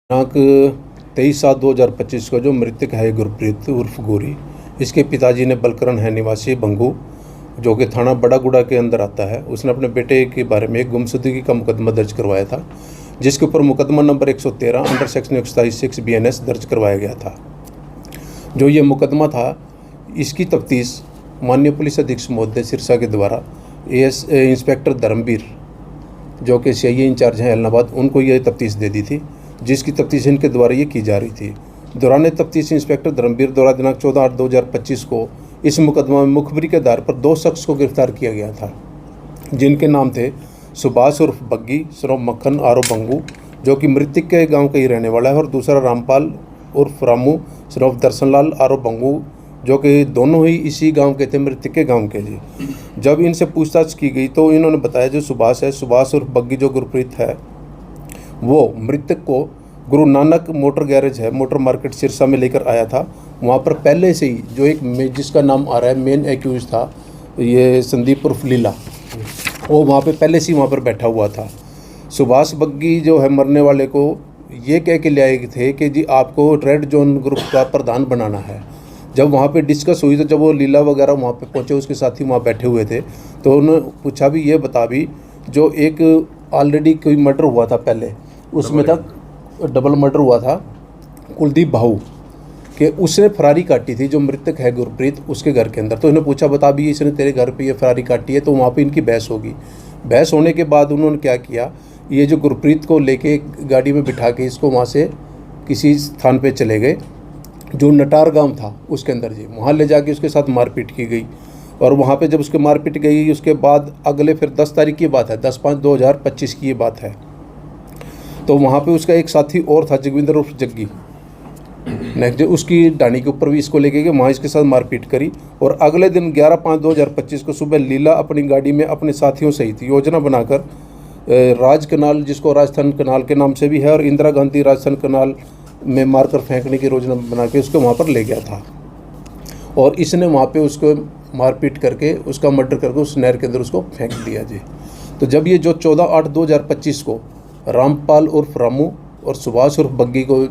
दिनांक 23/7/2025 को जो मृतक है गुरप्रीत उर्फ गोरी, इसके पिताजी ने बलकरण है निवासी बंगू, जो कि थाना बड़ागुड़ा के अंदर आता है, उसने अपने बेटे के बारे में एक गुमशुदगी का मुकदमा दर्ज करवाया था, जिसके ऊपर मुकदमा नंबर 113 अंडर सेक्शन 127 BNS दर्ज करवाया गया था। जो ये मुकदमा था, इसकी तफ्तीश माननीय पुलिस अधीक्षक महोदय सिरसा के द्वारा इंस्पेक्टर धर्मवीर, जो कि CI इंचार्ज हैं एलनाबाद, उनको ये तफ्तीश दे दी थी, जिसकी तफ्तीश इनके द्वारा ये की जा रही थी। दौरान तफ्तीश इंस्पेक्टर धर्मवीर द्वारा दिनांक 14/8/2025 को इस मुकदमा में मुखबिरी के आधार पर 2 शख्स को गिरफ्तार किया गया था, जिनके नाम थे सुभाष उर्फ बग्गी सरोफ मक्खन आरो बंगू, जो कि मृतक के गांव का ही रहने वाला है, और दूसरा रामपाल उर्फ रामू सरोफ दर्शनलाल आरो बंगू, जो कि दोनों ही इसी गांव के थे, मृतक के गांव के जी। जब इनसे पूछताछ की गई तो इन्होंने बताया जो सुभाष है, सुभाष उर्फ बग्गी जो गुरप्रीत है, वो मृतक को गुरु नानक मोटर गैरेज है, मोटर मार्केट सिरसा में लेकर आया था। वहाँ पर पहले से ही जो एक जिसका नाम आ रहा है मेन एक्यूज था, ये संदीप उर्फ लीला, वो वहाँ पे पहले से ही वहाँ पर बैठा हुआ था। सुभाष बग्गी जो है मरने वाले को ये कह के ले आए थे कि जी आपको रेड जोन ग्रुप का प्रधान बनाना है। जब वहाँ पे डिस्कस हुई तो जब वो लीला वगैरह वहाँ पे पहुँचे, उसके साथी वहाँ बैठे हुए थे, तो उन्होंने पूछा भी ये बता भी जो एक ऑलरेडी कोई मर्डर हुआ था पहले, उसमें तक डबल मर्डर हुआ था कुलदीप भाऊ कि उसने फरारी काटी थी, जो मृतक है गुरप्रीत, उसके घर के अंदर। तो इन्होंने पूछा बता भी इसने तेरे घर पे ये फरारी काटी है, तो वहाँ पे इनकी बहस होगी। बहस होने के बाद उन्होंने क्या किया, ये जो गुरप्रीत को लेके गाड़ी में बिठा के इसको वहाँ से किसी स्थान पे चले गए जो नटार गांव था उसके अंदर जी, वहाँ ले जाके उसके साथ मारपीट की गई। और वहाँ पे जब उसके मारपीट गई, उसके बाद अगले फिर 10 तारीख की बात है, 10/5/2025 की ये बात है, तो वहाँ पे उसका एक साथी और था जगविंदर उर्फ जग्गी, नेक्स्ट डे उसकी डानी के ऊपर भी इसको लेके गए, वहाँ इसके साथ मारपीट करी। और अगले दिन 11/5/2025 को सुबह लीला अपनी गाड़ी में अपने साथियों सहित योजना बनाकर राज कनाल, जिसको राजस्थान कनाल के नाम से भी है, और इंदिरा गांधी राजस्थान कनाल में मारकर फेंकने की योजना बना के उसको वहाँ पर ले गया था। और इसने वहाँ पे उसको मारपीट करके उसका मर्डर करके उस नहर के अंदर उसको फेंक दिया जी। तो जब ये जो 14/8/2025 को रामपाल उर्फ रामू और सुभाष उर्फ बग्गी को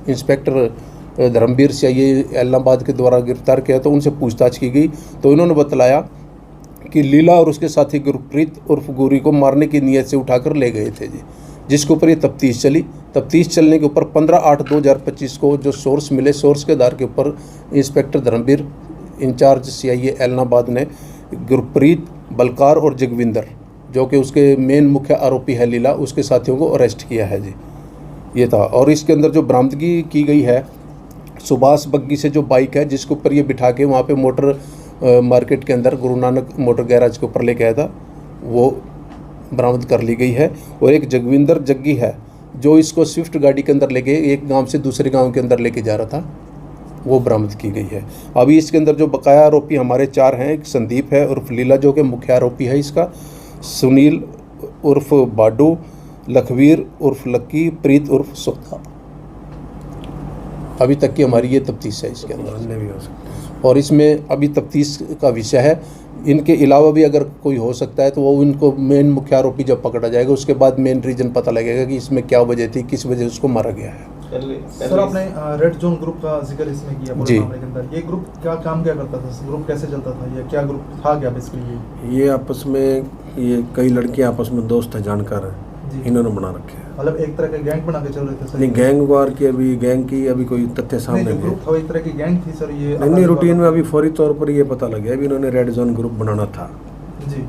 इंस्पेक्टर धर्मवीर CI एलनाबाद के द्वारा गिरफ्तार किया, तो उनसे पूछताछ की गई, तो इन्होंने बतलाया कि लीला और उसके साथी गुरप्रीत उर्फ गोरी को मारने की नीयत से उठाकर ले गए थे जी, जिसके ऊपर ये तफ्तीश चली। तफ्तीश चलने के ऊपर 15/8/2025 को जो सोर्स मिले, सोर्स के आधार के ऊपर inspector Dharamvir incharge CI Ellenabad ने गुरप्रीत, बलकार और जगविंदर, जो कि उसके मेन मुख्य आरोपी है लीला, उसके साथियों को अरेस्ट किया है जी, ये था। और इसके अंदर जो बरामदगी की गई है सुभाष बग्गी से, जो बाइक है जिसके ऊपर ये बिठा के वहाँ पे मोटर मार्केट के अंदर गुरु नानक मोटर गैराज के ऊपर लेके आया था, वो बरामद कर ली गई है। और एक जगविंदर जग्गी है जो इसको स्विफ्ट गाड़ी के अंदर लेके एक गांव से दूसरे गांव के अंदर लेके जा रहा था, वो बरामद की गई है। अभी इसके अंदर जो बकाया आरोपी हमारे 4 हैं, एक संदीप है उर्फ लीला जो कि मुख्य आरोपी है इसका, सुनील उर्फ बाडू, लखवीर उर्फ लक्की, प्रीत उर्फ सोता। अभी तक की हमारी ये तफ्तीश है इसके अंदर भी हो सकता है, और इसमें अभी तफ्तीश का विषय है। इनके अलावा भी अगर कोई हो सकता है तो वो इनको मेन मुख्य आरोपी जब पकड़ा जाएगा उसके बाद मेन रीजन पता लगेगा कि इसमें क्या वजह थी, किस वजह उसको मारा गया है। सर, आपने रेड जोन ग्रुप का जिक्र इसमें किया पूरे मामले के अंदर, ये ग्रुप क्या काम क्या करता था, ग्रुप कैसे चलता था, ये क्या ग्रुप था क्या बेसिकली? ये आपस में ये कई लड़कियां आपस में दोस्त है, जानकार है, इन्होंने बना रखे हैं। मतलब एक तरह के गैंग बना के चल रहे थे सर? नहीं, गैंग की अभी कोई तथ्य सामने नहीं। ग्रुप था एक तरह की गैंग थी सर ये? नहीं, रूटीन में अभी फौरी तौर पर ये पता लग गया अभी इन्होंने रेड जोन ग्रुप बनाना था जी।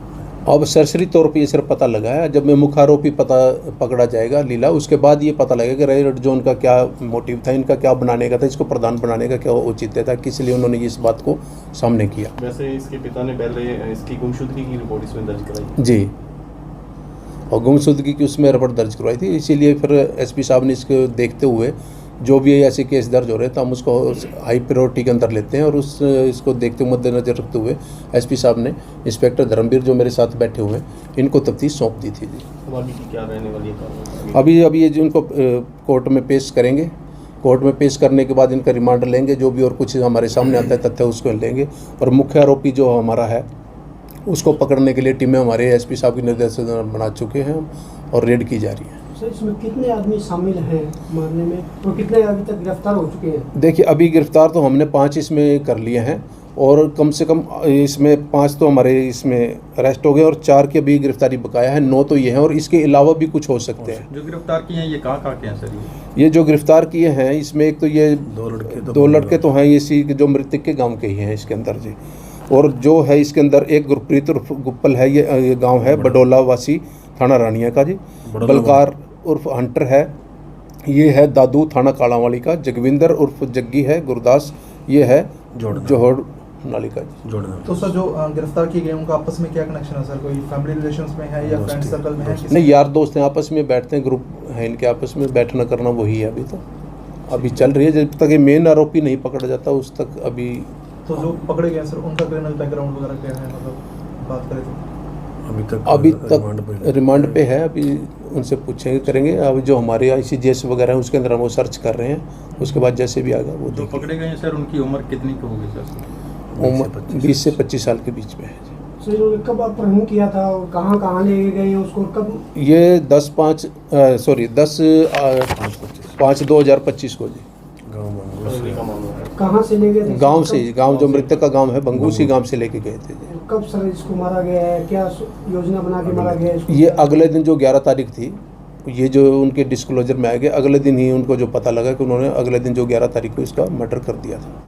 अब सरसरी तौर पे ये सिर्फ पता लगा है, जब मैं मुख्य आरोपी पकड़ा जाएगा लीला, उसके बाद ये पता लगेगा कि रेड जोन का क्या मोटिव था, इनका क्या बनाने का था, इसको प्रधान बनाने का क्या औचित्य था, किस लिए उन्होंने इस बात को सामने किया। वैसे इसके पिता ने पहले इसकी गुमशुदगी की रिपोर्ट इसमें दर्ज कराई जी, और गुमशुदगी की उसमें रिपोर्ट दर्ज करवाई थी, इसीलिए फिर SP साहब ने इसको देखते हुए जो भी ऐसे केस दर्ज हो रहे हैं तो हम उसको हाई प्रायोरिटी के अंदर लेते हैं, और इसको देखते हुए मद्देनजर रखते हुए SP साहब ने इंस्पेक्टर धर्मवीर जो मेरे साथ बैठे हुए हैं इनको तफ्तीश सौंप दी थी जी। अभी क्या रहने वाली है? अभी ये जो इनको कोर्ट में पेश करेंगे, कोर्ट में पेश करने के बाद इनका रिमांड लेंगे, जो भी और कुछ हमारे सामने आता है तथ्य उसको लेंगे, और मुख्य आरोपी जो हमारा है उसको पकड़ने के लिए टीमें हमारे SP साहब के निर्देश बना चुके हैं और रेड की जा रही है। सर इसमें कितने आदमी शामिल हैं मारने में और कितने अभी तक गिरफ्तार हो चुके हैं? देखिए अभी गिरफ्तार तो हमने 5 इसमें कर लिए हैं और कम से कम इसमें 5 तो हमारे इसमें अरेस्ट हो गए और 4 की अभी गिरफ्तारी बकाया है, 9 तो ये हैं और इसके अलावा भी कुछ हो सकते हैं। जो गिरफ्तार किए हैं ये कहाँ के हैं सर? ये जो गिरफ्तार किए हैं इसमें एक तो ये 2 लड़के तो हैं इसी जो मृतक के गांव के ही हैं इसके अंदर जी, और जो है इसके अंदर एक गुरप्रीत उर्फ गुप्पल है, ये गांव है बडोला वासी थाना रानिया का जी। बलकार उर्फ हंटर है, ये है दादू थाना कालावाली का। जगविंदर उर्फ जग्गी है गुरदास, ये है जोहड़ नाली का जी। तो सर जो गिरफ्तार किए गए उनका आपस में क्या कनेक्शन है सर? कोई फैमिली रिलेशंस में है या फ्रेंड सर्कल में है? नहीं, यार दोस्त हैं, आपस में बैठते हैं, ग्रुप है इनके, आपस में बैठना करना वही है। अभी चल रही है, जब तक ये मेन आरोपी नहीं पकड़ा जाता उस तक अभी। तो जो पकड़े गए सर उनका क्रिमिनल बैकग्राउंड वगैरह क्या है, मतलब बात करें तो? अभी तक रिमांड पे है, अभी उनसे पूछेंगे करेंगे। अब जो हमारे ICJS वगैरह है उसके अंदर हम वो सर्च कर रहे हैं, उसके बाद जैसे भी आएगा वो जो पकड़े गए हैं सर उनकी उम्र कितनी की होगी सर? उम्र 20 से 25 साल के बीच में है। सर इन्होंने कब अपहरण किया था और कहाँ ले गए हैं उसको कब? ये 10/5/2025 को जी। कहाँ से ले गए थे? गांव से, गांव जो मृतक का गांव है बंगू, उसी गांव से लेके गए थे जी। कब सर इसको मारा गया है, क्या योजना बना के मारा गया है इसको? ये अगले दिन जो 11 तारीख थी, ये जो उनके डिस्क्लोजर में आएगा, अगले दिन ही उनको जो पता लगा कि उन्होंने अगले दिन जो 11 तारीख को इसका मर्डर कर दिया था।